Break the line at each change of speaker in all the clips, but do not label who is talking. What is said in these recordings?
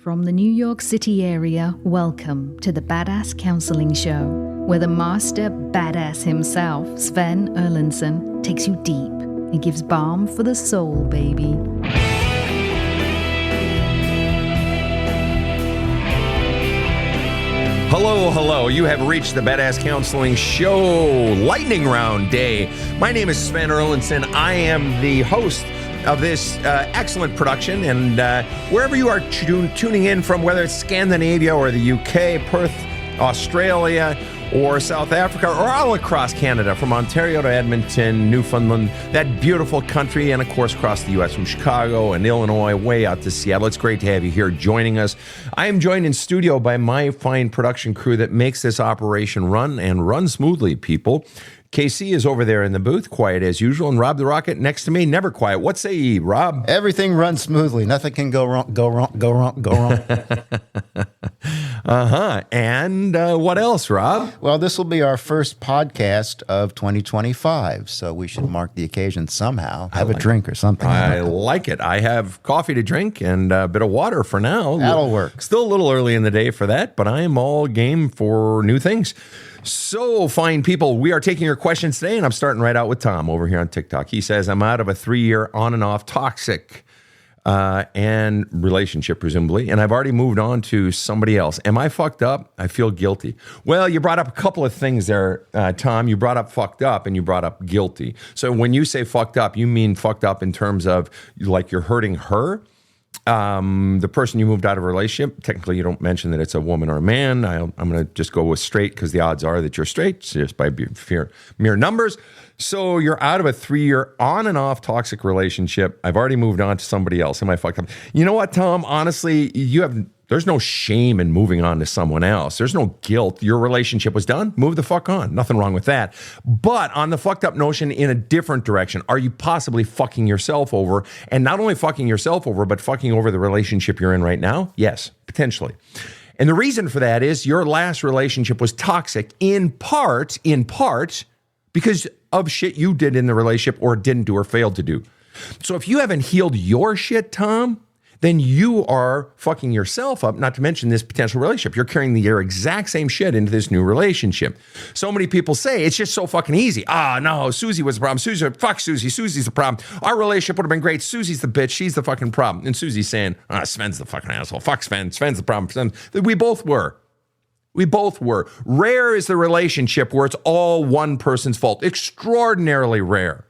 From the New York City area, welcome to the Badass Counseling Show, where the master badass himself, Sven takes you deep and gives balm for the soul, baby.
Hello, hello. You have reached the Badass Counseling Show Lightning Round Day. My name is Sven Erlandson. I am the host of this excellent production, and wherever you are tuning in from, whether it's Scandinavia or the UK, Perth, Australia, or South Africa, or all across Canada, from Ontario to Edmonton, Newfoundland, that beautiful country, and of course across the U.S. from Chicago and Illinois, way out to Seattle. It's great to have you here joining us. I am joined in studio by my fine production crew that makes this operation run smoothly, people. KC is over there in the booth, quiet as usual, and Rob the Rocket next to me, never quiet. What say ye, Rob?
Everything runs smoothly. Nothing can go wrong.
And what else, Rob?
Well, this will be our first podcast of 2025, so we should mark the occasion somehow. Have a drink or something.
I like it. I have coffee to drink and a bit of water for now.
That'll work.
Still a little early in the day for that, but I am all game for new things. So, fine people, we are taking your questions today, and I'm starting right out with Tom over here on TikTok. He says, I'm out of a 3-year on and off toxic and relationship, presumably, and I've already moved on to somebody else. Am I fucked up? I feel guilty. Well, you brought up a couple of things there, Tom. You brought up fucked up and you brought up guilty. So when you say fucked up, you mean fucked up in terms of like you're hurting her? The person you moved out of a relationship, technically you don't mention that it's a woman or a man. I'm going to just go with straight because the odds are that you're straight just by mere numbers. So you're out of a 3-year on and off toxic relationship. I've already moved on to somebody else. Am I fucked up? You know what, Tom? Honestly, there's no shame in moving on to someone else. There's no guilt. Your relationship was done. Move the fuck on. Nothing wrong with that. But on the fucked up notion in a different direction, are you possibly fucking yourself over? And not only fucking yourself over, but fucking over the relationship you're in right now? Yes, potentially. And the reason for that is your last relationship was toxic in part, because of shit you did in the relationship or didn't do or failed to do. So if you haven't healed your shit, Tom, then you are fucking yourself up, not to mention this potential relationship. You're carrying your exact same shit into this new relationship. So many people say, it's just so fucking easy. No, Susie was the problem. Fuck Susie. Susie's the problem. Our relationship would have been great. Susie's the bitch. She's the fucking problem. And Susie's saying, Sven's the fucking asshole. Fuck Sven. Sven's the problem. We both were. Rare is the relationship where it's all one person's fault. Extraordinarily rare.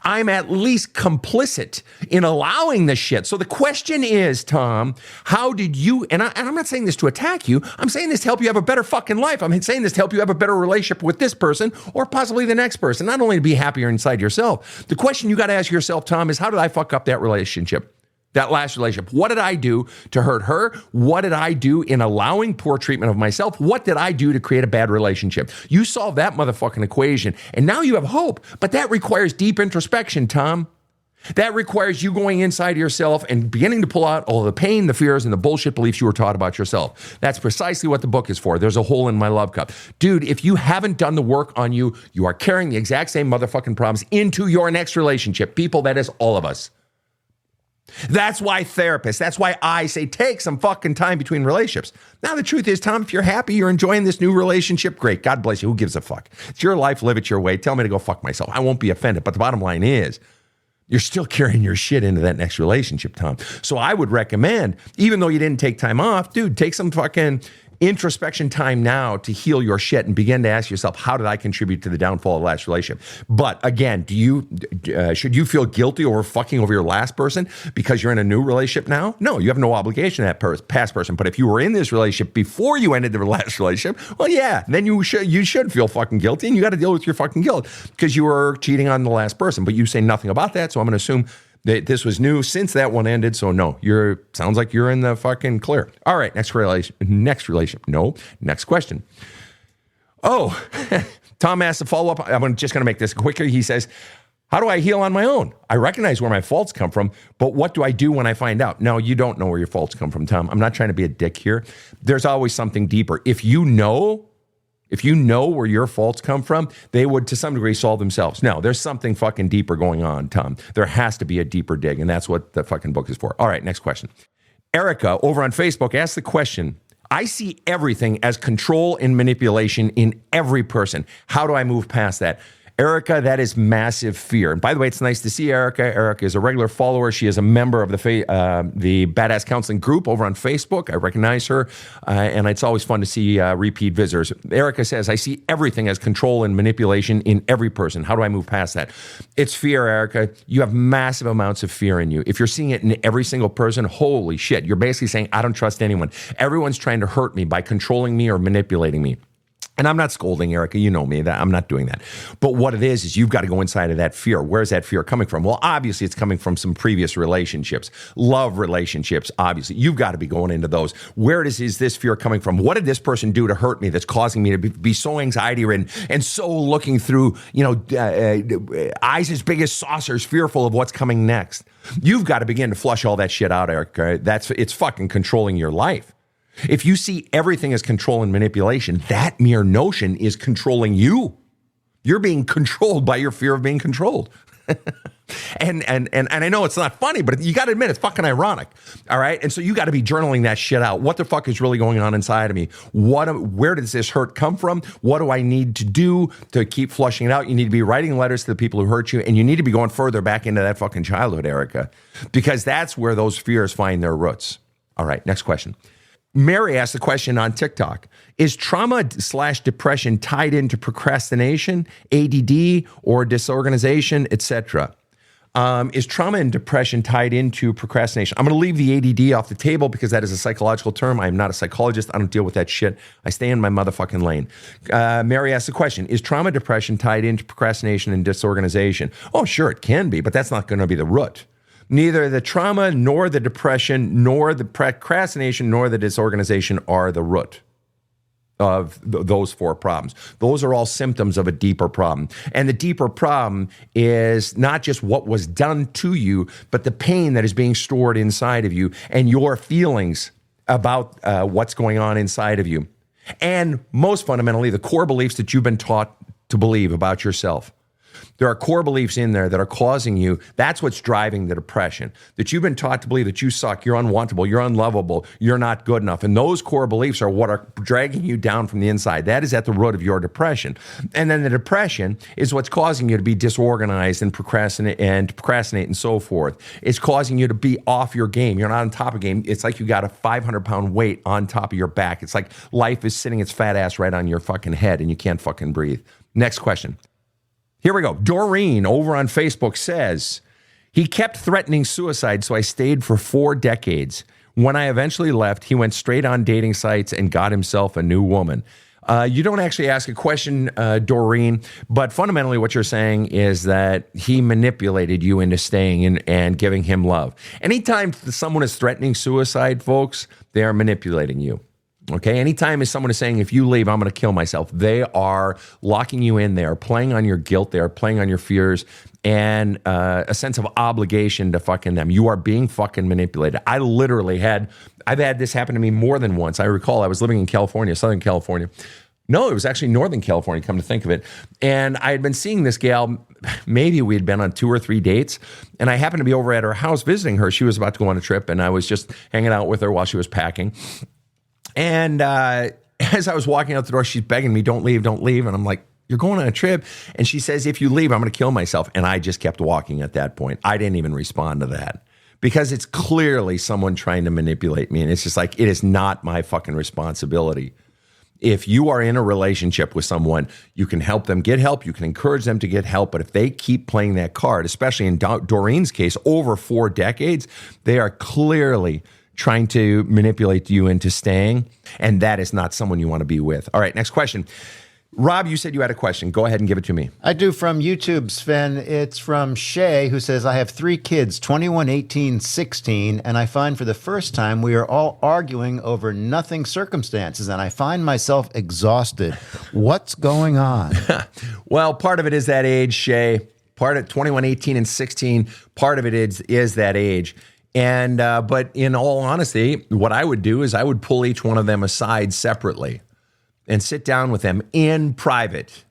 I'm at least complicit in allowing this shit. So the question is, Tom, how did you, and I'm not saying this to attack you, I'm saying this to help you have a better fucking life. I'm saying this to help you have a better relationship with this person or possibly the next person, not only to be happier inside yourself. The question you got to ask yourself, Tom, is how did I fuck up that relationship? That last relationship. What did I do to hurt her? What did I do in allowing poor treatment of myself? What did I do to create a bad relationship? You solve that motherfucking equation, and now you have hope. But that requires deep introspection, Tom. That requires you going inside yourself and beginning to pull out all the pain, the fears, and the bullshit beliefs you were taught about yourself. That's precisely what the book is for. There's a hole in my love cup. Dude, if you haven't done the work on you, you are carrying the exact same motherfucking problems into your next relationship. People, that is all of us. That's why therapists, that's why I say take some fucking time between relationships. Now, the truth is, Tom, if you're happy, you're enjoying this new relationship, great. God bless you. Who gives a fuck? It's your life. Live it your way. Tell me to go fuck myself. I won't be offended. But the bottom line is, you're still carrying your shit into that next relationship, Tom. So I would recommend, even though you didn't take time off, dude, take some fucking introspection time now to heal your shit and begin to ask yourself, how did I contribute to the downfall of the last relationship? But again, should you feel guilty over fucking over your last person because you're in a new relationship now? No, you have no obligation to that past person. But if you were in this relationship before you ended the last relationship, well, yeah, then you should feel fucking guilty, and you got to deal with your fucking guilt because you were cheating on the last person. But you say nothing about that, so I'm going to assume that this was new since that one ended. So no, sounds like you're in the fucking clear. All right, next question. Oh, Tom asked a follow-up. I'm just going to make this quicker. He says, how do I heal on my own? I recognize where my faults come from, but what do I do when I find out? No, you don't know where your faults come from, Tom. I'm not trying to be a dick here. There's always something deeper. If you know where your faults come from, they would to some degree solve themselves. No, there's something fucking deeper going on, Tom. There has to be a deeper dig, and that's what the fucking book is for. All right, next question. Erica over on Facebook asked the question, I see everything as control and manipulation in every person. How do I move past that? Erica, that is massive fear. And by the way, it's nice to see Erica. Erica is a regular follower. She is a member of the Badass Counseling group over on Facebook. I recognize her, and it's always fun to see repeat visitors. Erica says, I see everything as control and manipulation in every person. How do I move past that? It's fear, Erica. You have massive amounts of fear in you. If you're seeing it in every single person, holy shit, you're basically saying, I don't trust anyone. Everyone's trying to hurt me by controlling me or manipulating me. And I'm not scolding, Erica. You know me. That I'm not doing that. But what it is you've got to go inside of that fear. Where's that fear coming from? Well, obviously, it's coming from some previous relationships, love relationships. Obviously, you've got to be going into those. Where is this fear coming from? What did this person do to hurt me that's causing me to be so anxiety-ridden and so looking through, eyes as big as saucers, fearful of what's coming next? You've got to begin to flush all that shit out, Erica. It's fucking controlling your life. If you see everything as control and manipulation, that mere notion is controlling you. You're being controlled by your fear of being controlled. And I know it's not funny, but you got to admit it's fucking ironic. All right. And so you got to be journaling that shit out. What the fuck is really going on inside of me? Where does this hurt come from? What do I need to do to keep flushing it out? You need to be writing letters to the people who hurt you, and you need to be going further back into that fucking childhood, Erica, because that's where those fears find their roots. All right. Next question. Mary asked the question on TikTok, is trauma/depression tied into procrastination, ADD, or disorganization, etc.? Is trauma and depression tied into procrastination? I'm going to leave the ADD off the table because that is a psychological term. I'm not a psychologist. I don't deal with that shit. I stay in my motherfucking lane. Mary asked the question, is trauma depression tied into procrastination and disorganization? Oh, sure, it can be, but that's not going to be the root. Neither the trauma, nor the depression, nor the procrastination, nor the disorganization are the root of those four problems. Those are all symptoms of a deeper problem. And the deeper problem is not just what was done to you, but the pain that is being stored inside of you and your feelings about what's going on inside of you. And most fundamentally, the core beliefs that you've been taught to believe about yourself. There are core beliefs in there that are causing you, that's what's driving the depression. That you've been taught to believe that you suck, you're unwantable, you're unlovable, you're not good enough. And those core beliefs are what are dragging you down from the inside. That is at the root of your depression. And then the depression is what's causing you to be disorganized and procrastinate and so forth. It's causing you to be off your game. You're not on top of game. It's like you got a 500-pound weight on top of your back. It's like life is sitting its fat ass right on your fucking head and you can't fucking breathe. Next question. Here we go. Doreen over on Facebook says, he kept threatening suicide, so I stayed for 4 decades. When I eventually left, he went straight on dating sites and got himself a new woman. You don't actually ask a question, Doreen, but fundamentally what you're saying is that he manipulated you into staying and giving him love. Anytime someone is threatening suicide, folks, they are manipulating you. Okay, anytime someone is saying, if you leave, I'm going to kill myself, they are locking you in. They are playing on your guilt. They are playing on your fears and a sense of obligation to fucking them. You are being fucking manipulated. I've had this happen to me more than once. I recall I was living in California, Southern California. No, it was actually Northern California, come to think of it. And I had been seeing this gal, maybe we had been on 2 or 3 dates, and I happened to be over at her house visiting her. She was about to go on a trip, and I was just hanging out with her while she was packing. And as I was walking out the door, she's begging me, don't leave, don't leave. And I'm like, you're going on a trip. And she says, if you leave, I'm going to kill myself. And I just kept walking at that point. I didn't even respond to that because it's clearly someone trying to manipulate me. And it's just like, it is not my fucking responsibility. If you are in a relationship with someone, you can help them get help. You can encourage them to get help. But if they keep playing that card, especially in Doreen's case, over 4 decades, they are clearly trying to manipulate you into staying, and that is not someone you want to be with. All right, next question. Rob, you said you had a question. Go ahead and give it to me.
I do, from YouTube, Sven. It's from Shay, who says, I have 3 kids, 21, 18, 16, and I find for the first time we are all arguing over nothing circumstances, and I find myself exhausted. What's going on?
Well, part of it is that age, Shay. Part of 21, 18, and 16, part of it is that age. And but in all honesty, what I would do is I would pull each one of them aside separately and sit down with them in private,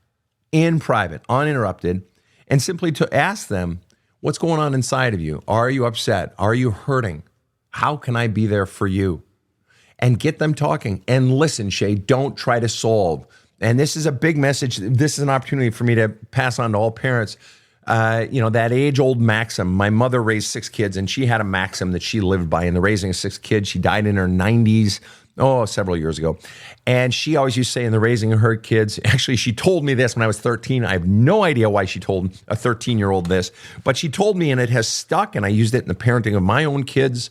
uninterrupted, and simply to ask them, what's going on inside of you? Are you upset? Are you hurting? How can I be there for you? And get them talking. And listen, Shay, don't try to solve. And this is a big message. This is an opportunity for me to pass on to all parents. That age-old maxim. My mother raised 6 kids, and she had a maxim that she lived by in the raising of 6 kids. She died in her 90s, several years ago. And she always used to say in the raising of her kids, actually, she told me this when I was 13. I have no idea why she told a 13-year-old this, but she told me, and it has stuck, and I used it in the parenting of my own kids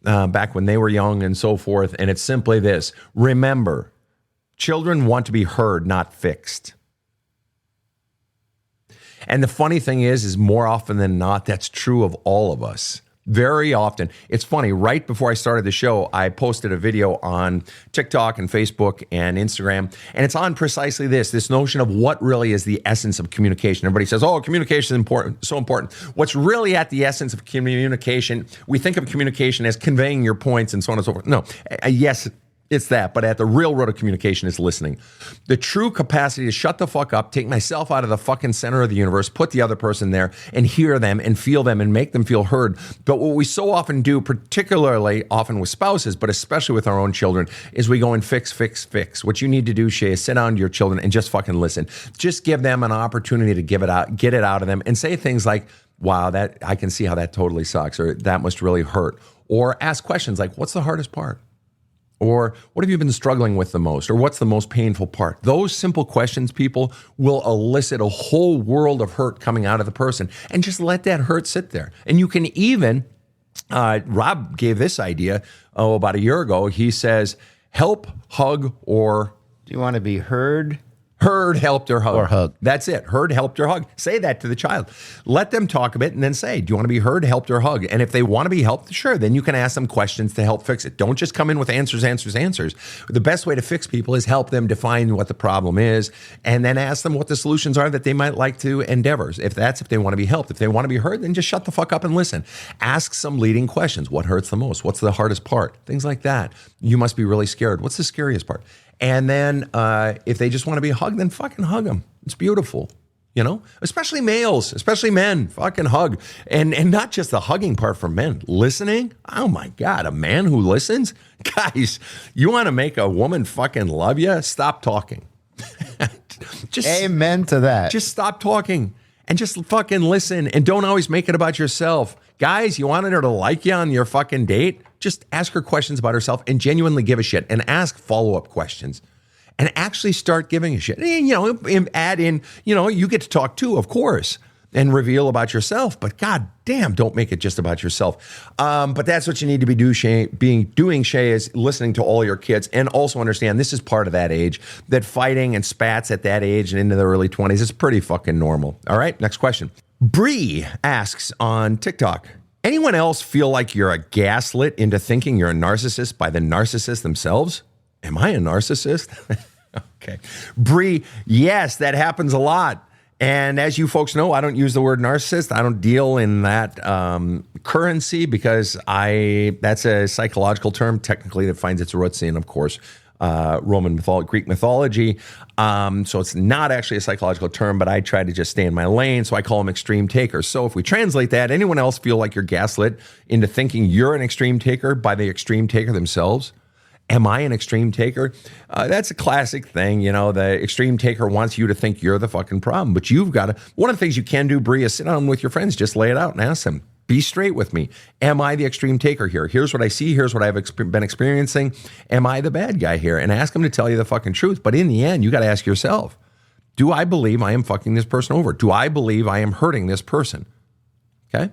back when they were young and so forth. And it's simply this: remember, children want to be heard, not fixed. And the funny thing is more often than not, that's true of all of us. Very often. It's funny, right before I started the show, I posted a video on TikTok and Facebook and Instagram, and it's on precisely this notion of what really is the essence of communication. Everybody says, communication is important, so important. What's really at the essence of communication? We think of communication as conveying your points and so on and so forth. No, yes, it's that, but at the real root of communication is listening. The true capacity to shut the fuck up, take myself out of the fucking center of the universe, put the other person there, and hear them and feel them and make them feel heard. But what we so often do, particularly often with spouses, but especially with our own children, is we go and fix. What you need to do, Shay, is sit down to your children and just fucking listen. Just give them an opportunity to get it out of them, and say things like, wow, that I can see how that totally sucks, or that must really hurt. Or ask questions like, what's the hardest part? Or what have you been struggling with the most? Or what's the most painful part? Those simple questions, people, will elicit a whole world of hurt coming out of the person. And just let that hurt sit there. And you can even, Rob gave this idea, about a year ago. He says, help, hug, or...
Do you want to be heard?
Heard, helped, or hugged.
Or hugged.
That's it. Heard, helped, or hugged. Say that to the child. Let them talk a bit and then say, do you want to be heard, helped, or hugged? And if they want to be helped, sure, then you can ask them questions to help fix it. Don't just come in with answers. The best way to fix people is help them define what the problem is and then ask them what the solutions are that they might like to endeavor. If they want to be helped. If they want to be heard, then just shut the fuck up and listen. Ask some leading questions. What hurts the most? What's the hardest part? Things like that. You must be really scared. What's the scariest part? And then if they just want to be hugged, then fucking hug them. It's beautiful, especially males, especially men, fucking hug. And not just the hugging part for men. Listening? Oh my God, a man who listens? Guys, you want to make a woman fucking love you? Stop talking.
Amen to that.
Just stop talking and just fucking listen, and don't always make it about yourself. Guys, you wanted her to like you on your fucking date? Just ask her questions about herself and genuinely give a shit, and ask follow-up questions and actually start giving a shit. And, add in, you get to talk too, of course, and reveal about yourself, but God damn, don't make it just about yourself. But that's what you need to be doing, Shay, is listening to all your kids, and also understand this is part of that age, that fighting and spats at that age and into the early 20s is pretty fucking normal. All right, next question. Bree asks on TikTok, anyone else feel like you're a gaslit into thinking you're a narcissist by the narcissist themselves? Am I a narcissist? Okay. Bree, yes, that happens a lot. And as you folks know, I don't use the word narcissist. I don't deal in that currency because that's a psychological term technically that finds its roots in, of course, Greek mythology. So it's not actually a psychological term, but I try to just stay in my lane. So I call them extreme takers. So if we translate that, anyone else feel like you're gaslit into thinking you're an extreme taker by the extreme taker themselves? Am I an extreme taker? That's a classic thing. The extreme taker wants you to think you're the fucking problem, but you've got to, one of the things you can do, Bree, is sit down with your friends, just lay it out and ask them, be straight with me. Am I the extreme taker here? Here's what I see. Here's what I've been experiencing. Am I the bad guy here? And ask them to tell you the fucking truth. But in the end, you got to ask yourself, do I believe I am fucking this person over? Do I believe I am hurting this person? Okay.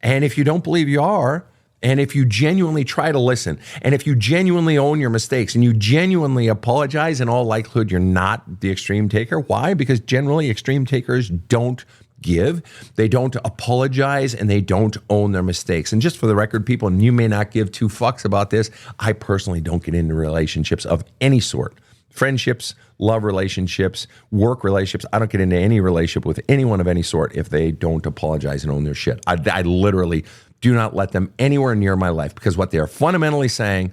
And if you don't believe you are, and if you genuinely try to listen, and if you genuinely own your mistakes, and you genuinely apologize, in all likelihood, you're not the extreme taker. Why? Because generally extreme takers don't give, they don't apologize, and they don't own their mistakes. And just for the record, people, and you may not give two fucks about this, I personally don't get into relationships of any sort. Friendships, love relationships, work relationships. I don't get into any relationship with anyone of any sort if they don't apologize and own their shit. I literally do not let them anywhere near my life, because what they are fundamentally saying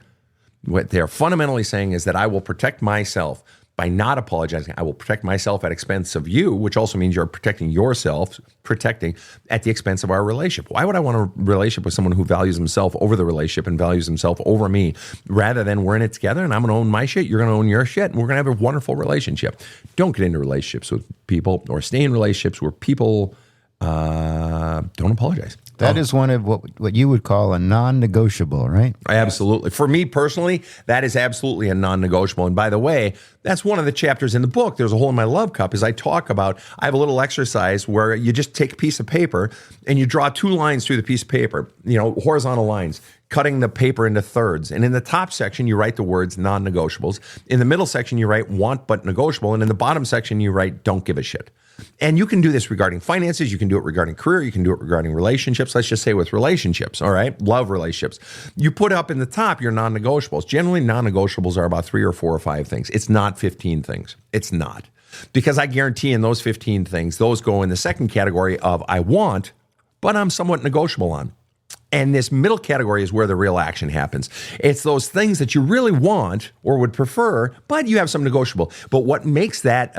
is that I will protect myself By not apologizing, I will protect myself at expense of you, which also means you're protecting yourself, protecting at the expense of our relationship. Why would I want a relationship with someone who values himself over the relationship and values himself over me, rather than we're in it together and I'm going to own my shit, you're going to own your shit, and we're going to have a wonderful relationship. Don't get into relationships with people or stay in relationships where people don't apologize.
That is one of what you would call a non-negotiable, right?
Absolutely. For me personally, that is absolutely a non-negotiable. And by the way, that's one of the chapters in the book. There's a hole in my love cup is I talk about, I have a little exercise where you just take a piece of paper and you draw 2 lines through the piece of paper, horizontal lines, cutting the paper into thirds. And in the top section, you write the words non-negotiables. In the middle section, you write want but negotiable. And in the bottom section, you write don't give a shit. And you can do this regarding finances. You can do it regarding career. You can do it regarding relationships. Let's just say with relationships, all right? Love relationships. You put up in the top your non-negotiables. Generally, non-negotiables are about 3 or 4 or 5 things. It's not 15 things. It's not. Because I guarantee in those 15 things, those go in the second category of I want, but I'm somewhat negotiable on. And this middle category is where the real action happens. It's those things that you really want or would prefer, but you have some negotiable. But what makes that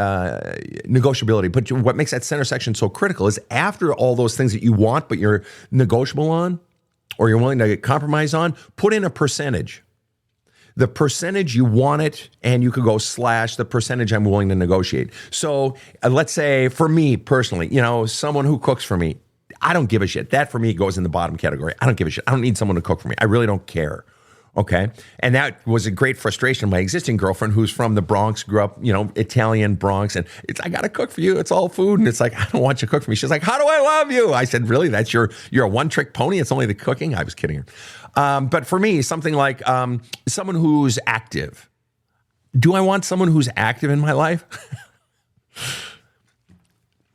negotiability, but what makes that center section so critical is after all those things that you want, but you're negotiable on, or you're willing to compromise on, put in a percentage. The percentage you want it, and you could go / the percentage I'm willing to negotiate. So let's say for me personally, someone who cooks for me, I don't give a shit. That for me goes in the bottom category. I don't give a shit. I don't need someone to cook for me. I really don't care. Okay. And that was a great frustration of my existing girlfriend who's from the Bronx, grew up, Italian Bronx. And it's, I got to cook for you. It's all food. And it's like, I don't want you to cook for me. She's like, how do I love you? I said, really? That's you're a one-trick pony? It's only the cooking? I was kidding her. But for me, something like someone who's active. Do I want someone who's active in my life?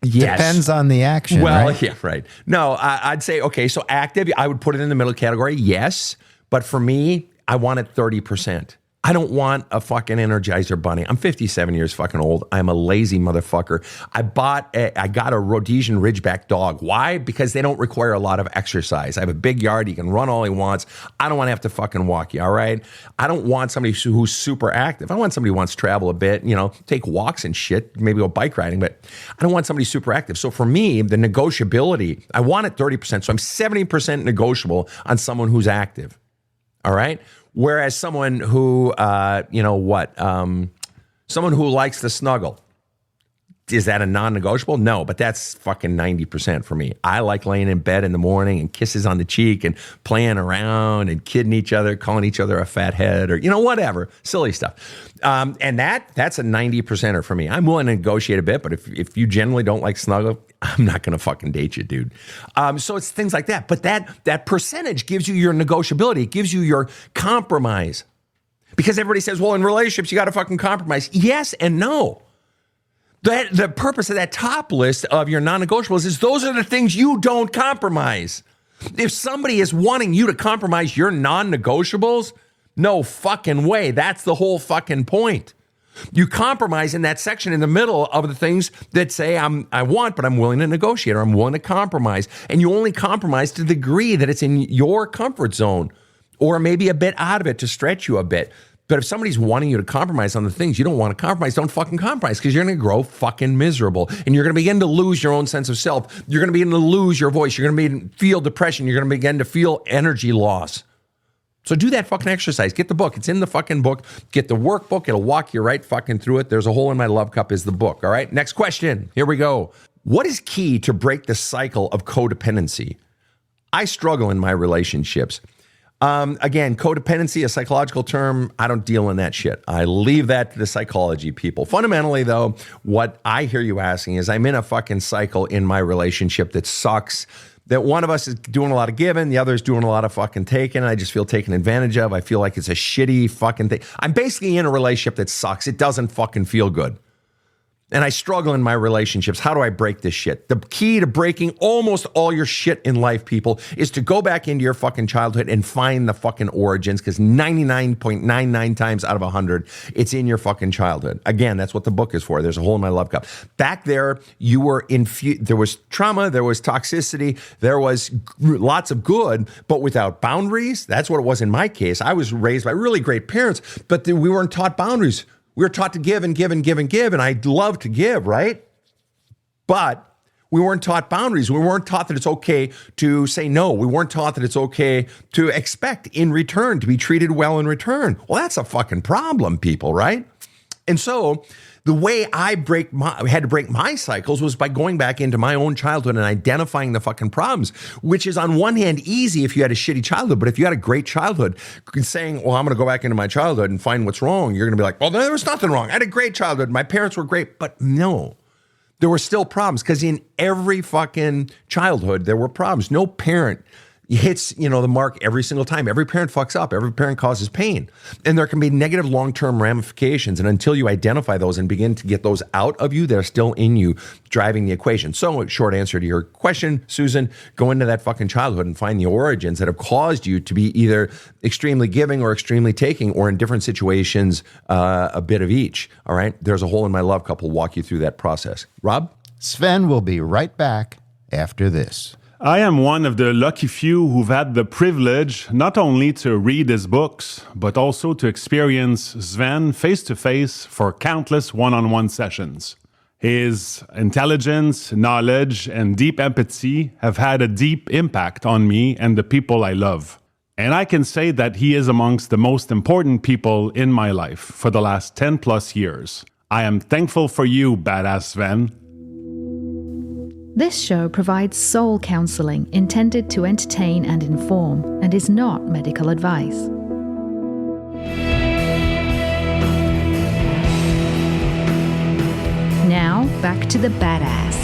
Yes.
Depends on the action.
Well,
right?
Yeah, right. No, I'd say, okay, so active, I would put it in the middle category. Yes. But for me, I want it 30%. I don't want a fucking Energizer bunny. I'm 57 years fucking old. I'm a lazy motherfucker. I got a Rhodesian Ridgeback dog. Why? Because they don't require a lot of exercise. I have a big yard. He can run all he wants. I don't want to have to fucking walk you, all right? I don't want somebody who's super active. I want somebody who wants to travel a bit, take walks and shit, maybe go bike riding, but I don't want somebody super active. So for me, the negotiability, I want it 30%. So I'm 70% negotiable on someone who's active, all right? Whereas someone who, someone who likes to snuggle, is that a non-negotiable? No, but that's fucking 90% for me. I like laying in bed in the morning and kisses on the cheek and playing around and kidding each other, calling each other a fat head or, whatever, silly stuff. And that's a 90%er for me. I'm willing to negotiate a bit, but if you generally don't like snuggle, I'm not going to fucking date you, dude. So it's things like that. But that percentage gives you your negotiability. It gives you your compromise. Because everybody says, well, in relationships, you got to fucking compromise. Yes and no. The purpose of that top list of your non-negotiables is those are the things you don't compromise. If somebody is wanting you to compromise your non-negotiables, no fucking way. That's the whole fucking point. You compromise in that section in the middle of the things that say I want, but I'm willing to negotiate or I'm willing to compromise. And you only compromise to the degree that it's in your comfort zone or maybe a bit out of it to stretch you a bit. But if somebody's wanting you to compromise on the things you don't want to compromise, don't fucking compromise because you're going to grow fucking miserable and you're going to begin to lose your own sense of self. You're going to begin to lose your voice. You're going to feel depression. You're going to begin to feel energy loss. So do that fucking exercise. Get the book. It's in the fucking book. Get the workbook. It'll walk you right fucking through it. There's a hole in my love cup is the book. All right. Next question. Here we go. What is key to break the cycle of codependency? I struggle in my relationships. Again, codependency, a psychological term. I don't deal in that shit. I leave that to the psychology people. Fundamentally, though, what I hear you asking is I'm in a fucking cycle in my relationship that sucks. That one of us is doing a lot of giving, the other is doing a lot of fucking taking. I just feel taken advantage of. I feel like it's a shitty fucking thing. I'm basically in a relationship that sucks. It doesn't fucking feel good. And I struggle in my relationships. How do I break this shit? The key to breaking almost all your shit in life, people, is to go back into your fucking childhood and find the fucking origins, because 99.99 times out of 100, it's in your fucking childhood. Again, that's what the book is for. There's a hole in my love cup. Back there, you were there was trauma, there was toxicity, there was lots of good, but without boundaries. That's what it was in my case. I was raised by really great parents, but we weren't taught boundaries. We were taught to give and give and give and give, and I love to give, right? But we weren't taught boundaries. We weren't taught that it's okay to say no. We weren't taught that it's okay to expect in return, to be treated well in return. Well, that's a fucking problem, people, right? And so the way I had to break my cycles was by going back into my own childhood and identifying the fucking problems, which is on one hand easy if you had a shitty childhood, but if you had a great childhood, saying, well, I'm going to go back into my childhood and find what's wrong, you're going to be like, well, there was nothing wrong. I had a great childhood. My parents were great, but no. There were still problems because in every fucking childhood, there were problems. No parent hits, the mark every single time. Every parent fucks up. Every parent causes pain. And there can be negative long-term ramifications. And until you identify those and begin to get those out of you, they're still in you driving the equation. So short answer to your question, Susan, go into that fucking childhood and find the origins that have caused you to be either extremely giving or extremely taking, or in different situations, a bit of each. All right. There's a Hole in My Love couple walk you through that process. Rob?
Sven will be right back after this.
I am one of the lucky few who've had the privilege not only to read his books, but also to experience Sven face-to-face for countless one-on-one sessions. His intelligence, knowledge, and deep empathy have had a deep impact on me and the people I love. And I can say that he is amongst the most important people in my life for the last 10 plus years. I am thankful for you, badass Sven.
This show provides soul counseling intended to entertain and inform, and is not medical advice. Now, back to the badass.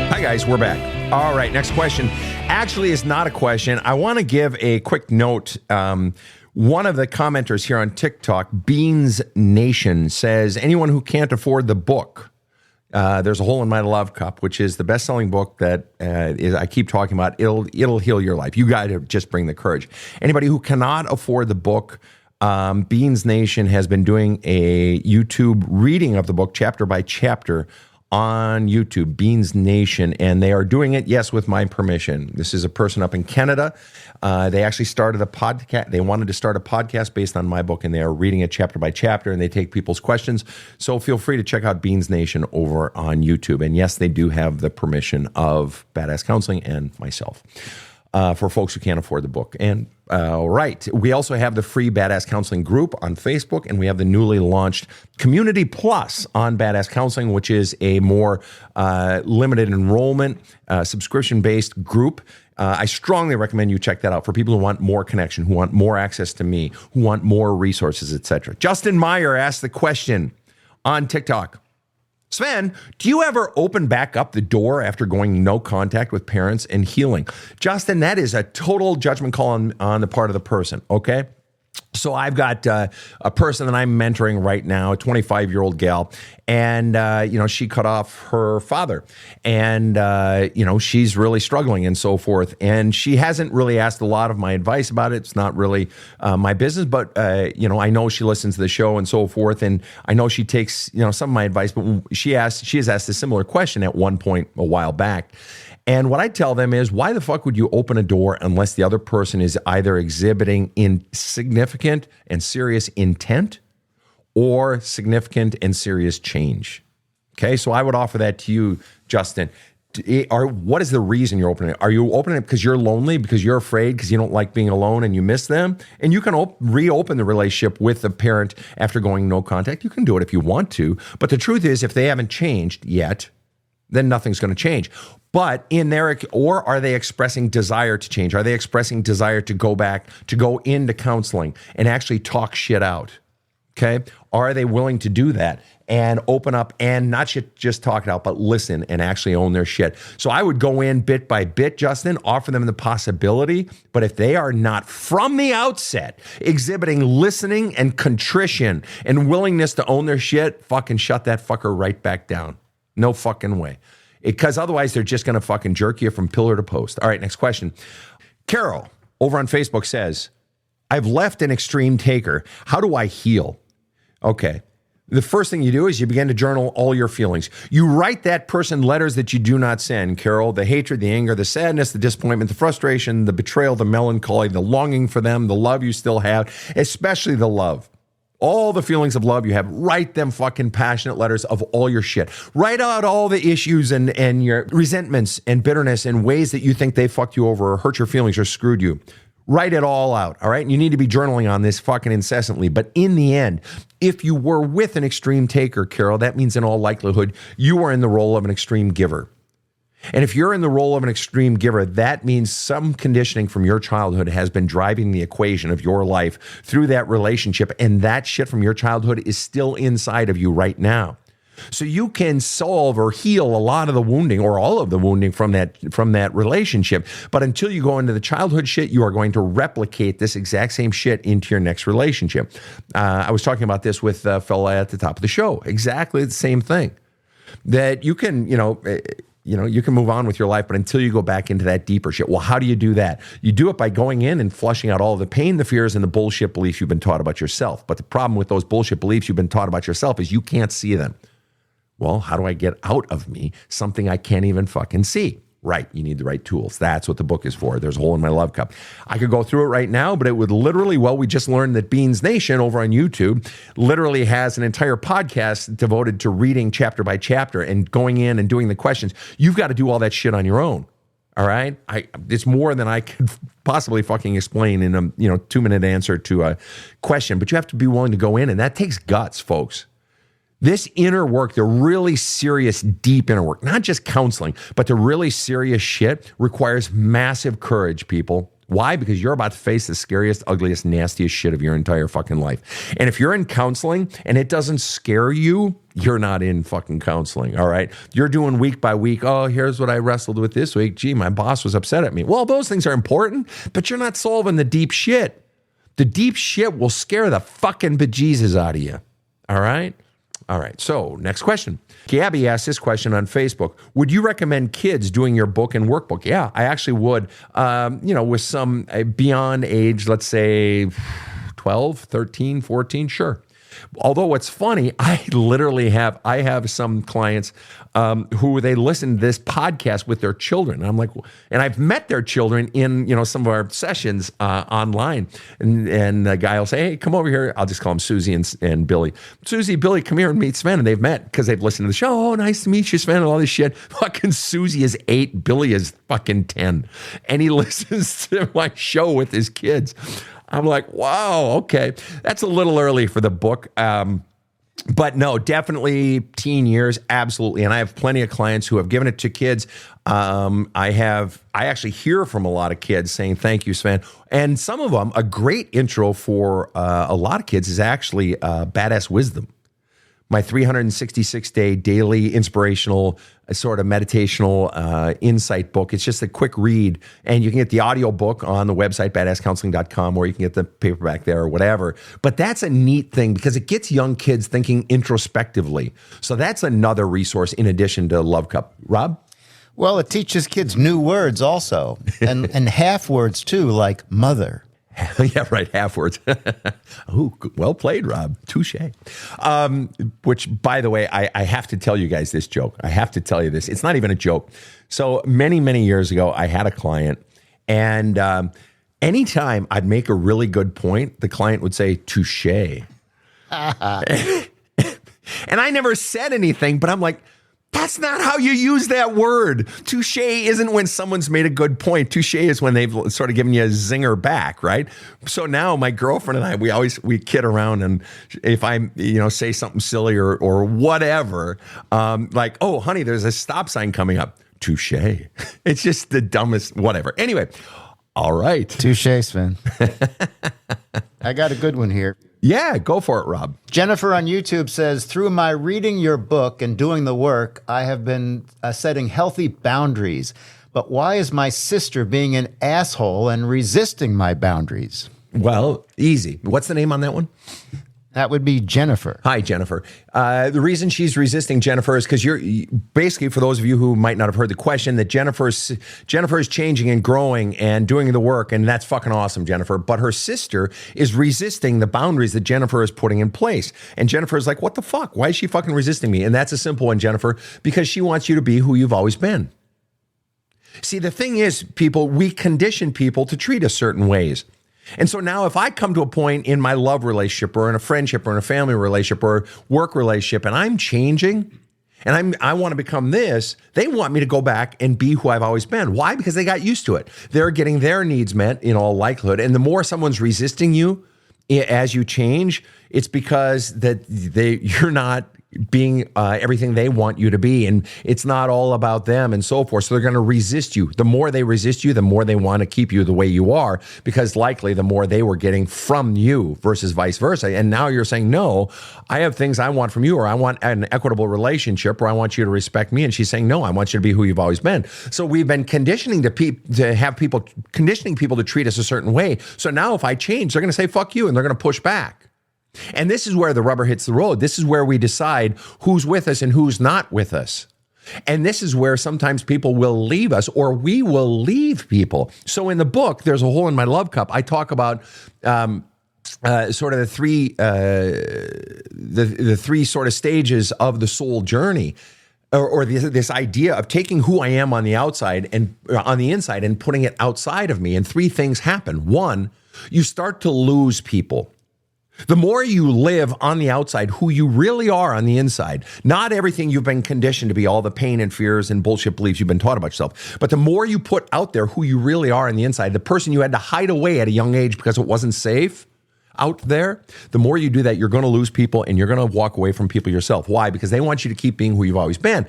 Hi guys, we're back. All right, next question. Actually, it's not a question. I want to give a quick note. One of the commenters here on TikTok, Beans Nation, says, anyone who can't afford the book, there's a Hole in My Love Cup, which is the best-selling book that I keep talking about. It'll heal your life. You got to just bring the courage. Anybody who cannot afford the book, Beans Nation has been doing a YouTube reading of the book chapter by chapter on YouTube, Beans Nation, and they are doing it, yes, with my permission. This is a person up in Canada. They actually started a podcast. They wanted to start a podcast based on my book, and they are reading it chapter by chapter, and they take people's questions. So feel free to check out Beans Nation over on YouTube. And yes, they do have the permission of Badass Counseling and myself. For folks who can't afford the book. And right, we also have the free Badass Counseling group on Facebook, and we have the newly launched Community Plus on Badass Counseling, which is a more limited enrollment, subscription-based group. I strongly recommend you check that out for people who want more connection, who want more access to me, who want more resources, etc. Justin Meyer asked the question on TikTok. Sven, do you ever open back up the door after going no contact with parents and healing? Justin, that is a total judgment call on the part of the person, okay? So I've got a person that I'm mentoring right now, a 25-year-old gal, and, she cut off her father, and, she's really struggling and so forth, and she hasn't really asked a lot of my advice about it. It's not really my business, but, I know she listens to the show and so forth, and I know she takes, some of my advice, but she has asked a similar question at one point a while back. And what I tell them is, why the fuck would you open a door unless the other person is either exhibiting significant and serious intent or significant and serious change? Okay, so I would offer that to you, Justin. What is the reason you're opening it? Are you opening it because you're lonely, because you're afraid, because you don't like being alone and you miss them? And you can reopen the relationship with the parent after going no contact. You can do it if you want to. But the truth is, if they haven't changed yet, then nothing's going to change. But or are they expressing desire to change? Are they expressing desire to go back, to go into counseling and actually talk shit out? Okay. Are they willing to do that and open up and not just talk it out, but listen and actually own their shit? So I would go in bit by bit, Justin, offer them the possibility. But if they are not from the outset exhibiting listening and contrition and willingness to own their shit, fucking shut that fucker right back down. No fucking way. Because otherwise they're just going to fucking jerk you from pillar to post. All right, next question. Carol over on Facebook says, I've left an extreme taker. How do I heal? Okay. The first thing you do is you begin to journal all your feelings. You write that person letters that you do not send, Carol. The hatred, the anger, the sadness, the disappointment, the frustration, the betrayal, the melancholy, the longing for them, the love you still have, especially the love. All the feelings of love you have, write them fucking passionate letters of all your shit. Write out all the issues and your resentments and bitterness and ways that you think they fucked you over or hurt your feelings or screwed you. Write it all out, all right? And you need to be journaling on this fucking incessantly. But in the end, if you were with an extreme taker, Carol, that means in all likelihood, you are in the role of an extreme giver. And if you're in the role of an extreme giver, that means some conditioning from your childhood has been driving the equation of your life through that relationship. And that shit from your childhood is still inside of you right now. So you can solve or heal a lot of the wounding or all of the wounding from that relationship. But until you go into the childhood shit, you are going to replicate this exact same shit into your next relationship. I was talking about this with a fella at the top of the show. Exactly the same thing. That you can, you can move on with your life, but until you go back into that deeper shit. Well, how do you do that? You do it by going in and flushing out all the pain, the fears, and the bullshit beliefs you've been taught about yourself. But the problem with those bullshit beliefs you've been taught about yourself is you can't see them. Well, how do I get out of me something I can't even fucking see? Right, you need the right tools. That's what the book is for. There's a hole in my love cup. I could go through it right now, but it would literally, we just learned that Beans Nation over on YouTube literally has an entire podcast devoted to reading chapter by chapter and going in and doing the questions. You've got to do all that shit on your own. All right? It's more than I could possibly fucking explain in a 2-minute answer to a question, but you have to be willing to go in, and that takes guts, folks. This inner work, the really serious, deep inner work, not just counseling, but the really serious shit requires massive courage, people. Why? Because you're about to face the scariest, ugliest, nastiest shit of your entire fucking life. And if you're in counseling and it doesn't scare you, you're not in fucking counseling, all right? You're doing week by week, oh, here's what I wrestled with this week. Gee, my boss was upset at me. Well, those things are important, but you're not solving the deep shit. The deep shit will scare the fucking bejesus out of you, all right? All right, so next question. Gabby asked this question on Facebook. Would you recommend kids doing your book and workbook? Yeah, I actually would. With some beyond age, let's say 12, 13, 14, sure. Although what's funny, I have some clients who they listen to this podcast with their children. And I'm like, and I've met their children in, some of our sessions online. And the guy will say, hey, come over here. I'll just call them Susie and Billy. Susie, Billy, come here and meet Sven. And they've met because they've listened to the show. Oh, nice to meet you, Sven, and all this shit. Fucking Susie is 8. Billy is fucking 10. And he listens to my show with his kids. I'm like, wow, okay. That's a little early for the book. But no, definitely teen years, absolutely. And I have plenty of clients who have given it to kids. I actually hear from a lot of kids saying, thank you, Sven. And some of them, a great intro for a lot of kids is actually Badass Wisdom. My 366-day daily inspirational sort of meditational insight book. It's just a quick read, and you can get the audio book on the website, badasscounseling.com, or you can get the paperback there or whatever. But that's a neat thing because it gets young kids thinking introspectively. So that's another resource in addition to Love Cup. Rob?
Well, it teaches kids new words also, and half words too, like mother.
Yeah, right. Half words. Oh, well played, Rob. Touche. Which, by the way, I have to tell you guys this joke. I have to tell you this. It's not even a joke. So many, many years ago, I had a client, and anytime I'd make a really good point, the client would say, touche. And I never said anything, but I'm like, that's not how you use that word. Touche isn't when someone's made a good point. Touche is when they've sort of given you a zinger back, right? So now my girlfriend and I, we kid around, and if I say something silly or whatever, like, oh, honey, there's a stop sign coming up. Touche. It's just the dumbest whatever. Anyway, all right.
Touche, Sven. I got a good one here.
Yeah, go for it, Rob.
Jennifer on YouTube says, through my reading your book and doing the work, I have been setting healthy boundaries. But why is my sister being an asshole and resisting my boundaries?
Well, easy. What's the name on that one?
That would be Jennifer.
Hi, Jennifer. The reason she's resisting, Jennifer, is because you're basically, for those of you who might not have heard the question, that Jennifer is changing and growing and doing the work, and that's fucking awesome, Jennifer. But her sister is resisting the boundaries that Jennifer is putting in place. And Jennifer is like, what the fuck? Why is she fucking resisting me? And that's a simple one, Jennifer, because she wants you to be who you've always been. See, the thing is, people, we condition people to treat us certain ways. And so now if I come to a point in my love relationship or in a friendship or in a family relationship or work relationship and I'm changing and I want to become this, they want me to go back and be who I've always been. Why? Because they got used to it. They're getting their needs met in all likelihood. And the more someone's resisting you as you change, it's because that you're not being everything they want you to be, and it's not all about them and so forth. So they're going to resist you. The more they resist you, the more they want to keep you the way you are, because likely the more they were getting from you versus vice versa. And now you're saying, no, I have things I want from you, or I want an equitable relationship, or I want you to respect me. And she's saying, no, I want you to be who you've always been. So we've been conditioning conditioning people to treat us a certain way. So now if I change, they're going to say, fuck you, and they're going to push back. And this is where the rubber hits the road. This is where we decide who's with us and who's not with us. And this is where sometimes people will leave us, or we will leave people. So in the book, There's a Hole in My Love Cup, I talk about sort of the three sort of stages of the soul journey, or this idea of taking who I am on the outside and on the inside and putting it outside of me. And three things happen. One, you start to lose people. The more you live on the outside, who you really are on the inside, not everything you've been conditioned to be, all the pain and fears and bullshit beliefs you've been taught about yourself, but the more you put out there who you really are on the inside, the person you had to hide away at a young age because it wasn't safe out there, the more you do that, you're going to lose people and you're going to walk away from people yourself. Why? Because they want you to keep being who you've always been.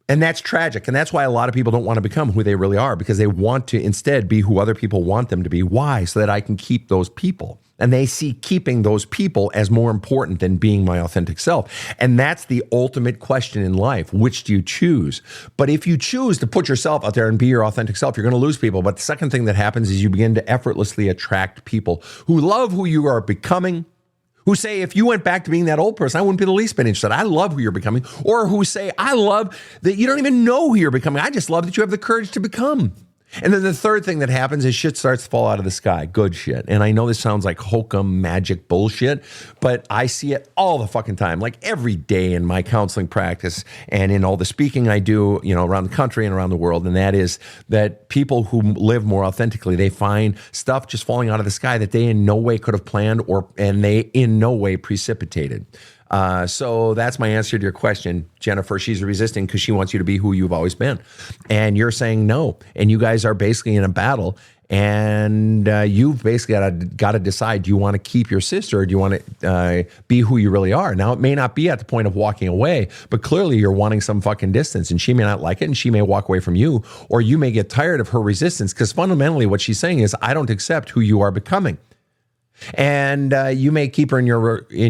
And that's tragic. And that's why a lot of people don't want to become who they really are, because they want to instead be who other people want them to be. Why? So that I can keep those people. And they see keeping those people as more important than being my authentic self. And that's the ultimate question in life. Which do you choose? But if you choose to put yourself out there and be your authentic self, you're going to lose people. But the second thing that happens is you begin to effortlessly attract people who love who you are becoming, who say, if you went back to being that old person, I wouldn't be the least bit interested. I love who you're becoming. Or who say, I love that you don't even know who you're becoming. I just love that you have the courage to become. And then the third thing that happens is shit starts to fall out of the sky. Good shit. And I know this sounds like hokum magic bullshit, but I see it all the fucking time, like every day in my counseling practice and in all the speaking I do, around the country and around the world. And that is that people who live more authentically, they find stuff just falling out of the sky that they in no way could have planned and they in no way precipitated. So that's my answer to your question, Jennifer. She's resisting because she wants you to be who you've always been. And you're saying no. And you guys are basically in a battle. And you've basically got to decide, do you want to keep your sister or do you want to be who you really are? Now, it may not be at the point of walking away, but clearly you're wanting some fucking distance. And she may not like it and she may walk away from you. Or you may get tired of her resistance, because fundamentally what she's saying is, I don't accept who you are becoming. And you may keep her in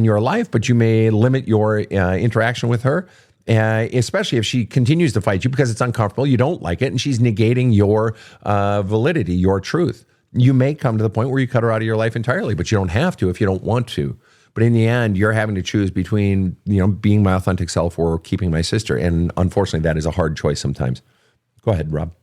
your life, but you may limit your interaction with her, especially if she continues to fight you because it's uncomfortable, you don't like it, and she's negating your validity, your truth. You may come to the point where you cut her out of your life entirely, but you don't have to if you don't want to. But in the end, you're having to choose between being my authentic self or keeping my sister. And unfortunately, that is a hard choice sometimes. Go ahead, Rob.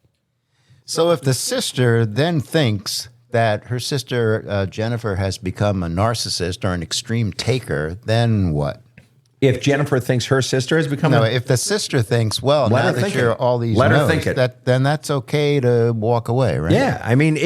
So if the sister then thinks that her sister, Jennifer, has become a narcissist or an extreme taker, then what?
If Jennifer thinks her sister has become
if the sister thinks, well, now that you're all these no's, then that's okay to walk away, right?
Yeah, I mean,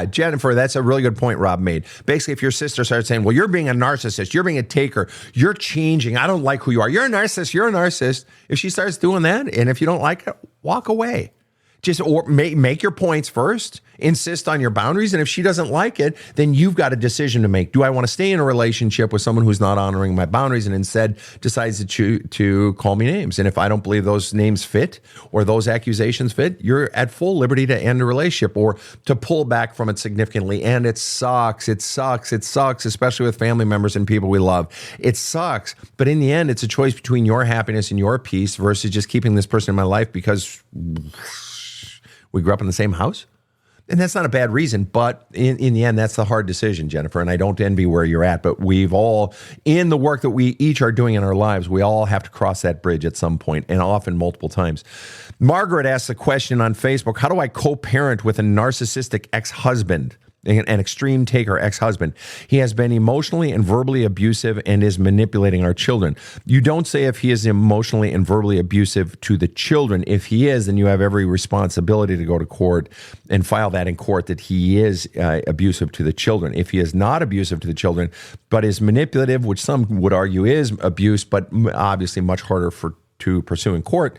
Jennifer, that's a really good point Rob made. Basically, if your sister starts saying, well, you're being a narcissist, you're being a taker, you're changing, I don't like who you are, you're a narcissist, if she starts doing that, and if you don't like it, walk away. Just make your points first, insist on your boundaries, and if she doesn't like it, then you've got a decision to make. Do I want to stay in a relationship with someone who's not honoring my boundaries and instead decides to call me names? And if I don't believe those names fit or those accusations fit, you're at full liberty to end a relationship or to pull back from it significantly. And it sucks, especially with family members and people we love. It sucks, but in the end, it's a choice between your happiness and your peace versus just keeping this person in my life because we grew up in the same house. And that's not a bad reason, but in the end, that's the hard decision, Jennifer. And I don't envy where you're at, but we've all, in the work that we each are doing in our lives, we all have to cross that bridge at some point, and often multiple times. Margaret asks a question on Facebook: how do I co-parent with a narcissistic ex-husband? an extreme taker ex-husband. He has been emotionally and verbally abusive and is manipulating our children. You don't say if he is emotionally and verbally abusive to the children. If he is, then you have every responsibility to go to court and file that in court that he is abusive to the children. If he is not abusive to the children, but is manipulative, which some would argue is abuse, but obviously much harder to pursue in court,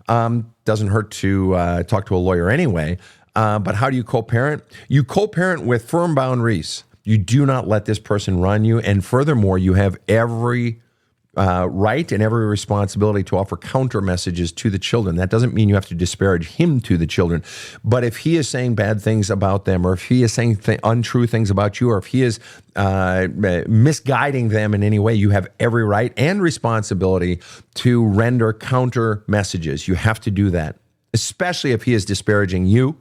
doesn't hurt to talk to a lawyer anyway. But how do you co-parent? You co-parent with firm boundaries. You do not let this person run you. And furthermore, you have every right and every responsibility to offer counter messages to the children. That doesn't mean you have to disparage him to the children. But if he is saying bad things about them, or if he is saying untrue things about you, or if he is misguiding them in any way, you have every right and responsibility to render counter messages. You have to do that, especially if he is disparaging you.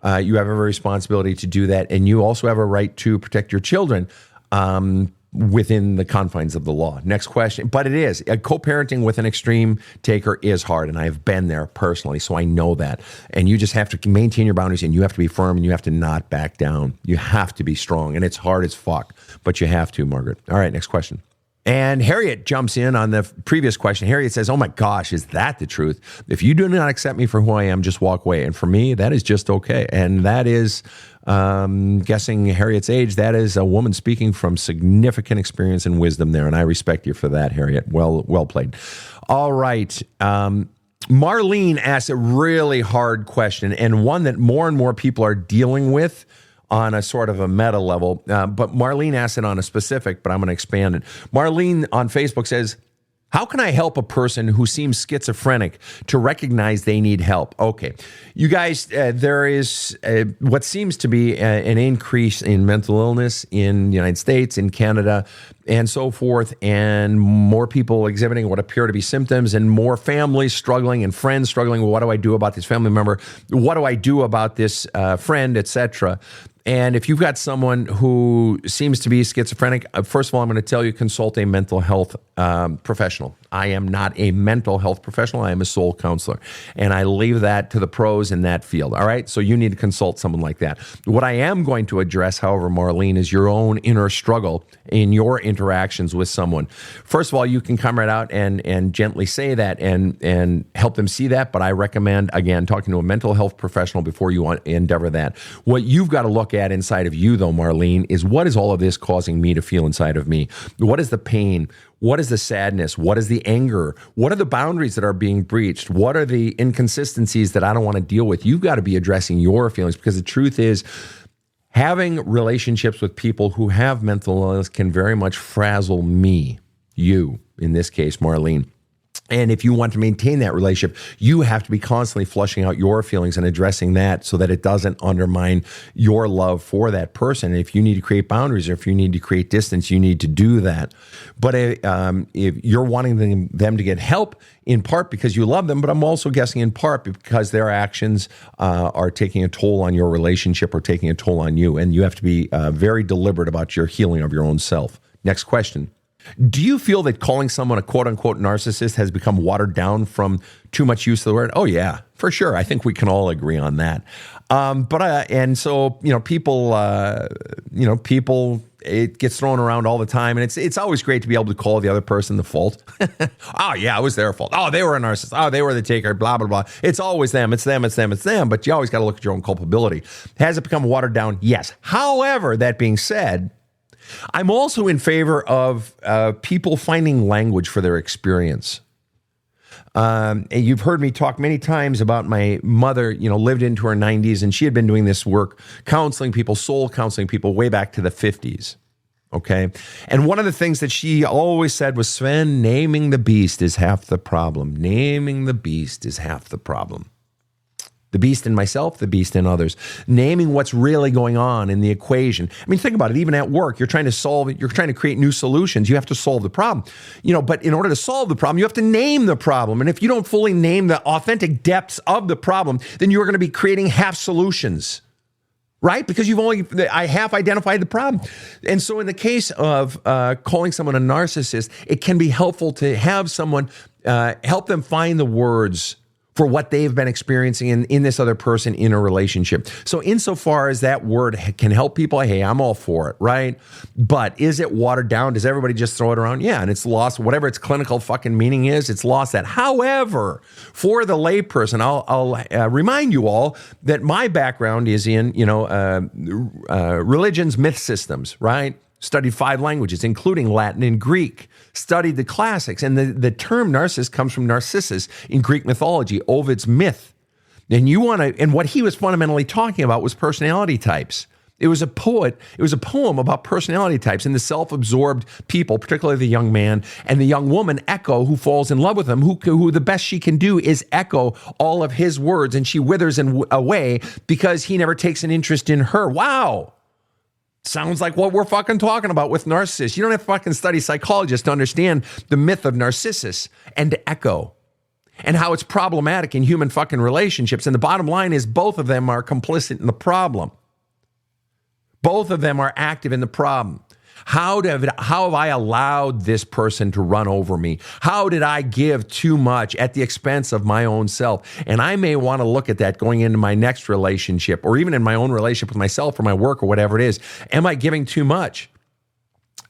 You have every responsibility to do that, and you also have a right to protect your children within the confines of the law. Next question. But it is. Co-parenting with an extreme taker is hard, and I've been there personally, so I know that. And you just have to maintain your boundaries, and you have to be firm, and you have to not back down. You have to be strong, and it's hard as fuck, but you have to, Margaret. All right, next question. And Harriet jumps in on the previous question. Harriet says, oh my gosh, is that the truth? If you do not accept me for who I am, just walk away. And for me, that is just okay. And that is, guessing Harriet's age, that is a woman speaking from significant experience and wisdom there. And I respect you for that, Harriet. Well played. All right. Marlene asked a really hard question, and one that more and more people are dealing with on a sort of a meta level. But Marlene asked it on a specific, but I'm going to expand it. Marlene on Facebook says, how can I help a person who seems schizophrenic to recognize they need help? Okay. You guys, there is what seems to be an increase in mental illness in the United States, in Canada, and so forth, and more people exhibiting what appear to be symptoms, and more families struggling and friends struggling. Well, what do I do about this family member? What do I do about this friend, etc.? And if you've got someone who seems to be schizophrenic, first of all, I'm going to tell you, consult a mental health professional. I am not a mental health professional. I am a soul counselor. And I leave that to the pros in that field. All right? So you need to consult someone like that. What I am going to address, however, Marlene, is your own inner struggle in your interactions with someone. First of all, you can come right out and gently say that and help them see that. But I recommend, again, talking to a mental health professional before you endeavor that. What you've got to look at inside of you, though, Marlene, is what is all of this causing me to feel inside of me? What is the pain? What is the sadness? What is the anger? What are the boundaries that are being breached? What are the inconsistencies that I don't want to deal with? You've got to be addressing your feelings, because the truth is, having relationships with people who have mental illness can very much frazzle me, you, in this case, Marlene. And if you want to maintain that relationship, you have to be constantly flushing out your feelings and addressing that so that it doesn't undermine your love for that person. And if you need to create boundaries, or if you need to create distance, you need to do that. But if you're wanting them to get help, in part because you love them, but I'm also guessing in part because their actions are taking a toll on your relationship or taking a toll on you. And you have to be very deliberate about your healing of your own self. Next question. Do you feel that calling someone a quote-unquote narcissist has become watered down from too much use of the word? Oh, yeah, for sure. I think we can all agree on that. And so, people, it gets thrown around all the time. And it's always great to be able to call the other person the fault. Oh, yeah, it was their fault. Oh, they were a narcissist. Oh, they were the taker, blah, blah, blah. It's always them. It's them. It's them. It's them. But you always got to look at your own culpability. Has it become watered down? Yes. However, that being said, I'm also in favor of people finding language for their experience. And you've heard me talk many times about my mother, lived into her 90s, and she had been doing this work, counseling people, soul counseling people way back to the 50s. Okay. And one of the things that she always said was, Sven, naming the beast is half the problem. Naming the beast is half the problem. The beast in myself, the beast in others. Naming what's really going on in the equation. I mean, think about it. Even at work, you're trying to solve it. You're trying to create new solutions. You have to solve the problem. But in order to solve the problem, you have to name the problem. And if you don't fully name the authentic depths of the problem, then you're going to be creating half solutions. Right? Because I half identified the problem. And so in the case of calling someone a narcissist, it can be helpful to have someone help them find the words for what they've been experiencing in this other person in a relationship. So insofar as that word can help people, hey, I'm all for it, right? But is it watered down? Does everybody just throw it around? Yeah, and it's lost, whatever its clinical fucking meaning is, it's lost that. However, for the layperson, I'll remind you all that my background is in, religions, myth systems, right? Studied 5 languages, including Latin and Greek, studied the classics. And the term narcissist comes from Narcissus in Greek mythology, Ovid's myth. And what he was fundamentally talking about was personality types. It was a poem about personality types and the self-absorbed people, particularly the young man and the young woman, Echo, who falls in love with him, who the best she can do is echo all of his words, and she withers away because he never takes an interest in her. Wow. Sounds like what we're fucking talking about with narcissists. You don't have to fucking study psychologists to understand the myth of Narcissus and Echo and how it's problematic in human fucking relationships. And the bottom line is both of them are complicit in the problem. Both of them are active in the problem. How have I allowed this person to run over me? How did I give too much at the expense of my own self? And I may want to look at that going into my next relationship, or even in my own relationship with myself or my work or whatever it is. Am I giving too much?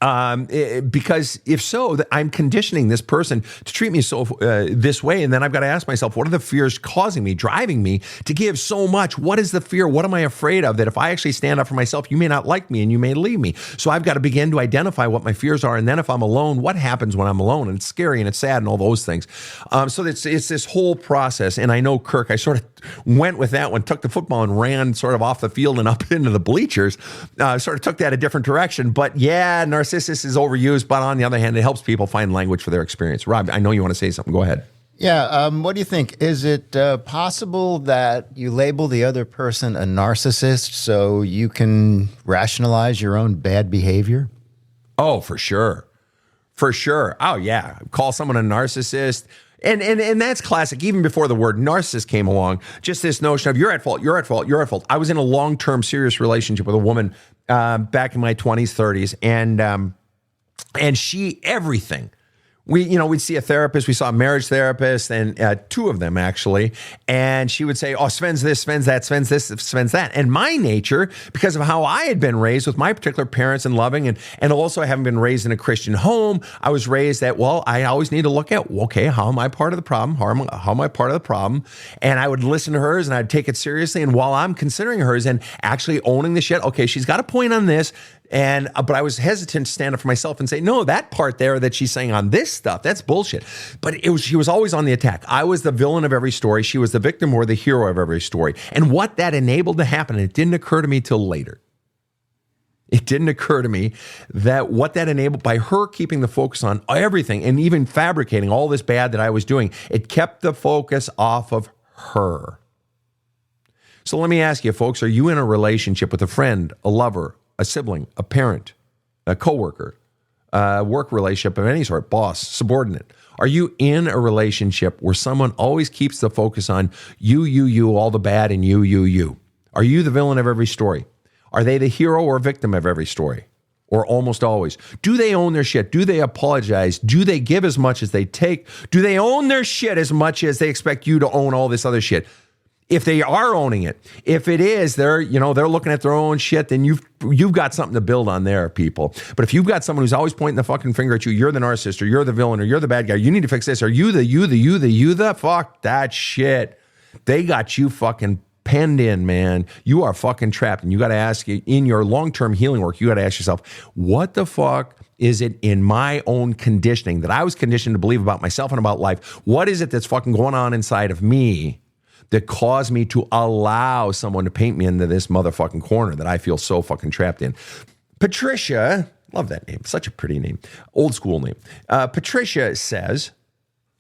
Because if so, I'm conditioning this person to treat me so this way. And then I've got to ask myself, what are the fears causing me, driving me to give so much? What is the fear? What am I afraid of? That if I actually stand up for myself, you may not like me and you may leave me. So I've got to begin to identify what my fears are. And then if I'm alone, what happens when I'm alone? And it's scary and it's sad and all those things. So it's this whole process. And I know, Kirk, I sort of went with that one, took the football and ran sort of off the field and up into the bleachers, sort of took that a different direction. But yeah, narcissist is overused, but on the other hand, it helps people find language for their experience. Rob, I know you want to say something. Go ahead.
Yeah. What do you think? Is it possible that you label the other person a narcissist so you can rationalize your own bad behavior?
Oh, for sure. For sure. Oh, yeah. Call someone a narcissist. And that's classic. Even before the word narcissist came along, just this notion of you're at fault, you're at fault, you're at fault. I was in a long-term serious relationship with a woman back in my 20s, 30s, and she, everything. We'd see a therapist. We saw a marriage therapist, and 2 of them actually. And she would say, "Oh, Sven's this, Sven's that, Sven's this, Sven's that." And my nature, because of how I had been raised with my particular parents and loving, and also having been raised in a Christian home, I was raised that, well, I always need to look at, okay, how am I part of the problem? How am I part of the problem? And I would listen to hers, and I'd take it seriously. And while I'm considering hers and actually owning the shit, okay, she's got a point on this. But I was hesitant to stand up for myself and say, no, that part there that she's saying on this stuff, that's bullshit. But she was always on the attack. I was the villain of every story. She was the victim or the hero of every story. And what that enabled to happen, and it didn't occur to me till later. It didn't occur to me that what that enabled, by her keeping the focus on everything and even fabricating all this bad that I was doing, it kept the focus off of her. So let me ask you, folks, are you in a relationship with a friend, a lover, a sibling, a parent, a coworker, a work relationship of any sort, boss, subordinate? Are you in a relationship where someone always keeps the focus on you, all the bad, and you? Are you the villain of every story? Are they the hero or victim of every story? Or almost always? Do they own their shit? Do they apologize? Do they give as much as they take? Do they own their shit as much as they expect you to own all this other shit? If they are owning it, if it is, they're looking at their own shit, then you've got something to build on there, people. But if you've got someone who's always pointing the fucking finger at you, you're the narcissist, or you're the villain, or you're the bad guy, you need to fix this, or you the fuck that shit. They got you fucking penned in, man. You are fucking trapped. And you got to ask, in your long-term healing work, you got to ask yourself, what the fuck is it in my own conditioning that I was conditioned to believe about myself and about life? What is it that's fucking going on inside of me that caused me to allow someone to paint me into this motherfucking corner that I feel so fucking trapped in? Patricia, love that name, such a pretty name, old school name. Patricia says,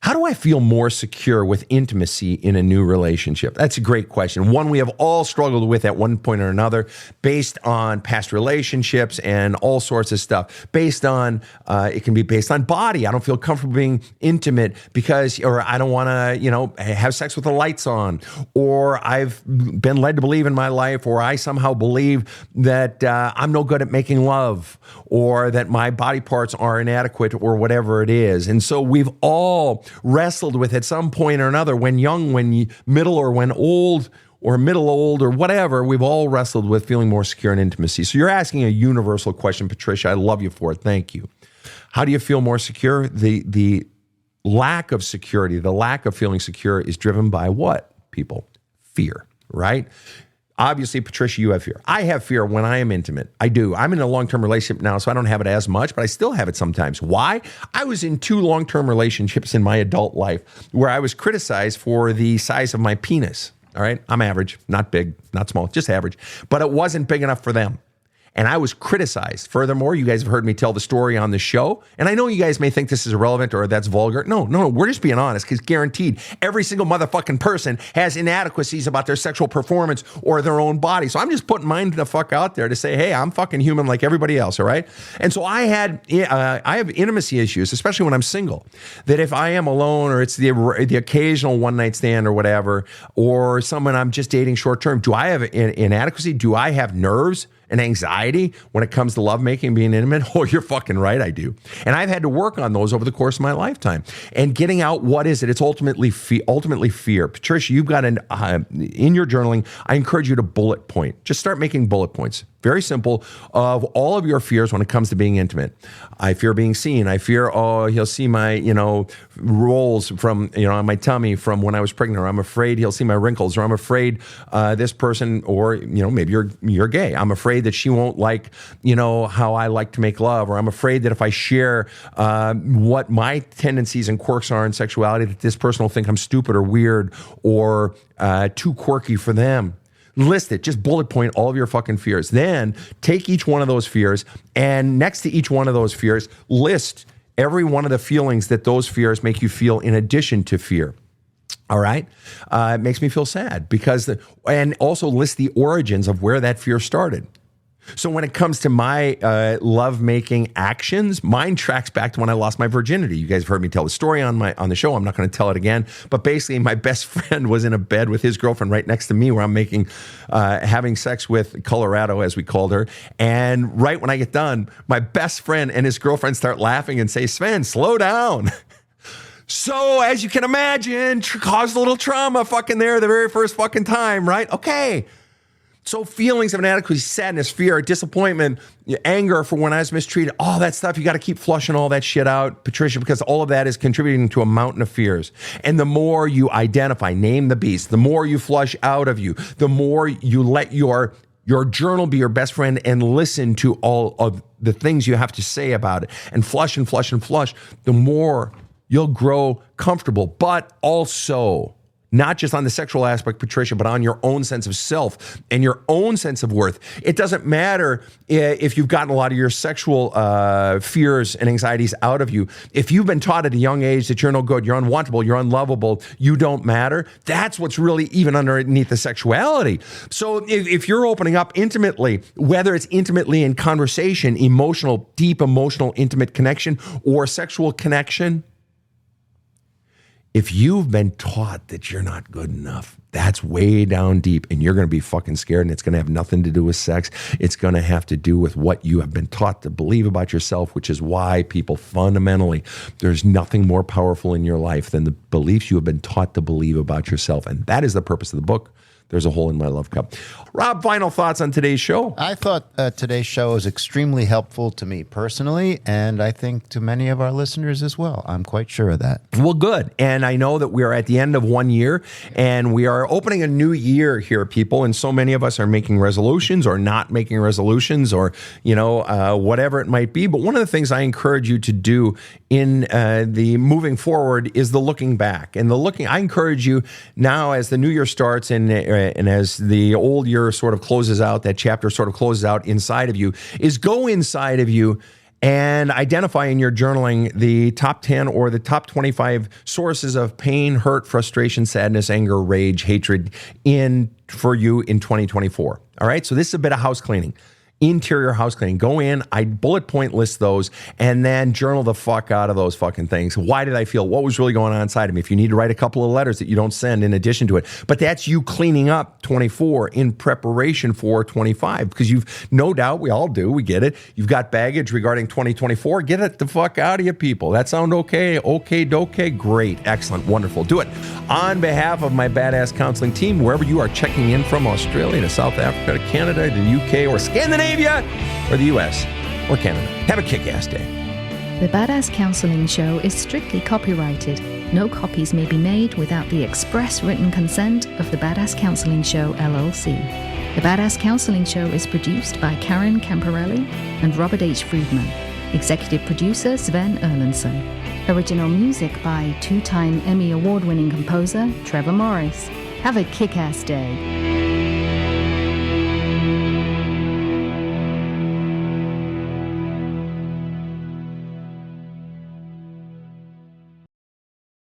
how do I feel more secure with intimacy in a new relationship? That's a great question. One we have all struggled with at one point or another, based on past relationships and all sorts of stuff. Based on, it can be based on body. I don't feel comfortable being intimate or I don't want to, have sex with the lights on. Or I've been led to believe in my life, or I somehow believe that I'm no good at making love, or that my body parts are inadequate, or whatever it is. And so we've all wrestled with at some point or another, when young, when middle, or when old, or middle old, or whatever. We've all wrestled with feeling more secure in intimacy. So you're asking a universal question, Patricia. I love you for it. Thank you. How do you feel more secure? The lack of security, the lack of feeling secure is driven by what, people? Fear, right? Obviously, Patricia, you have fear. I have fear when I am intimate. I do. I'm in a long-term relationship now, so I don't have it as much, but I still have it sometimes. Why? I was in 2 long-term relationships in my adult life where I was criticized for the size of my penis. All right? I'm average, not big, not small, just average. But it wasn't big enough for them. And I was criticized. Furthermore, you guys have heard me tell the story on the show. And I know you guys may think this is irrelevant or that's vulgar. No, we're just being honest, because guaranteed, every single motherfucking person has inadequacies about their sexual performance or their own body. So I'm just putting mine the fuck out there to say, hey, I'm fucking human like everybody else, all right? And so I have intimacy issues, especially when I'm single, that if I am alone, or it's the occasional one night stand or whatever, or someone I'm just dating short term, do I have inadequacy? Do I have nerves and anxiety when it comes to lovemaking and being intimate? Oh, you're fucking right, I do. And I've had to work on those over the course of my lifetime. And getting out, what is it? It's ultimately fear. Patricia, you've got in your journaling, I encourage you to bullet point. Just start making bullet points. Very simple, of all of your fears when it comes to being intimate. I fear being seen. I fear, he'll see my, rolls from, on my tummy from when I was pregnant, or I'm afraid he'll see my wrinkles, or I'm afraid this person, or, maybe you're gay. I'm afraid that she won't like, how I like to make love, or I'm afraid that if I share what my tendencies and quirks are in sexuality, that this person will think I'm stupid or weird or too quirky for them. List it. Just bullet point all of your fucking fears. Then take each one of those fears, and next to each one of those fears, list every one of the feelings that those fears make you feel in addition to fear. All right? It makes me feel sad and also list the origins of where that fear started. So when it comes to my love-making actions, mine tracks back to when I lost my virginity. You guys have heard me tell the story on the show. I'm not going to tell it again. But basically, my best friend was in a bed with his girlfriend right next to me, where I'm having sex with Colorado, as we called her. And right when I get done, my best friend and his girlfriend start laughing and say, "Sven, slow down." So, as you can imagine, caused a little trauma fucking there the very first fucking time, right? Okay. So feelings of inadequacy, sadness, fear, disappointment, anger for when I was mistreated, all that stuff, you got to keep flushing all that shit out, Patricia, because all of that is contributing to a mountain of fears. And the more you identify, name the beast, the more you flush out of you, the more you let your journal be your best friend and listen to all of the things you have to say about it, and flush and flush and flush, the more you'll grow comfortable. But also, not just on the sexual aspect, Patricia, but on your own sense of self and your own sense of worth. It doesn't matter if you've gotten a lot of your sexual fears and anxieties out of you. If you've been taught at a young age that you're no good, you're unwantable, you're unlovable, you don't matter, that's what's really even underneath the sexuality. So if you're opening up intimately, whether it's intimately in conversation, emotional, deep emotional, intimate connection, or sexual connection, if you've been taught that you're not good enough, that's way down deep, and you're going to be fucking scared, and it's going to have nothing to do with sex. It's going to have to do with what you have been taught to believe about yourself, which is why, people, fundamentally, there's nothing more powerful in your life than the beliefs you have been taught to believe about yourself. And that is the purpose of the book, There's a Hole in My Love Cup. Rob, final thoughts on today's show?
I thought today's show was extremely helpful to me personally, and I think to many of our listeners as well. I'm quite sure of that.
Well, good. And I know that we are at the end of one year, and we are opening a new year here, people. And so many of us are making resolutions or not making resolutions, or, whatever it might be. But one of the things I encourage you to do in the moving forward is the looking back. And I encourage you now, as the new year starts and as the old year sort of closes out, that chapter sort of closes out inside of you, is go inside of you and identify in your journaling the top 10 or the top 25 sources of pain, hurt, frustration, sadness, anger, rage, hatred for you in 2024. All right. So this is a bit of house cleaning. interior house cleaning. Go in, I bullet point list those, and then journal the fuck out of those fucking things. Why did I feel? What was really going on inside of me? If you need to write a couple of letters that you don't send in addition to it. But that's you cleaning up 24 in preparation for 25, because you've no doubt, we all do, we get it. You've got baggage regarding 2024. Get it the fuck out of you, people. That sound okay? Okay, dokay? Great, excellent, wonderful. Do it. On behalf of my Badass Counseling team, wherever you are checking in from, Australia to South Africa to Canada to the UK or Scandinavia or the US or Canada, have a kick-ass day.
The Badass Counseling Show is strictly copyrighted. No copies may be made without the express written consent of the Badass Counseling Show, LLC. The Badass Counseling Show is produced by Karen Camparelli and Robert H. Friedman. Executive producer Sven Erlandson. Original music by two-time Emmy Award-winning composer Trevor Morris. Have a kick-ass day.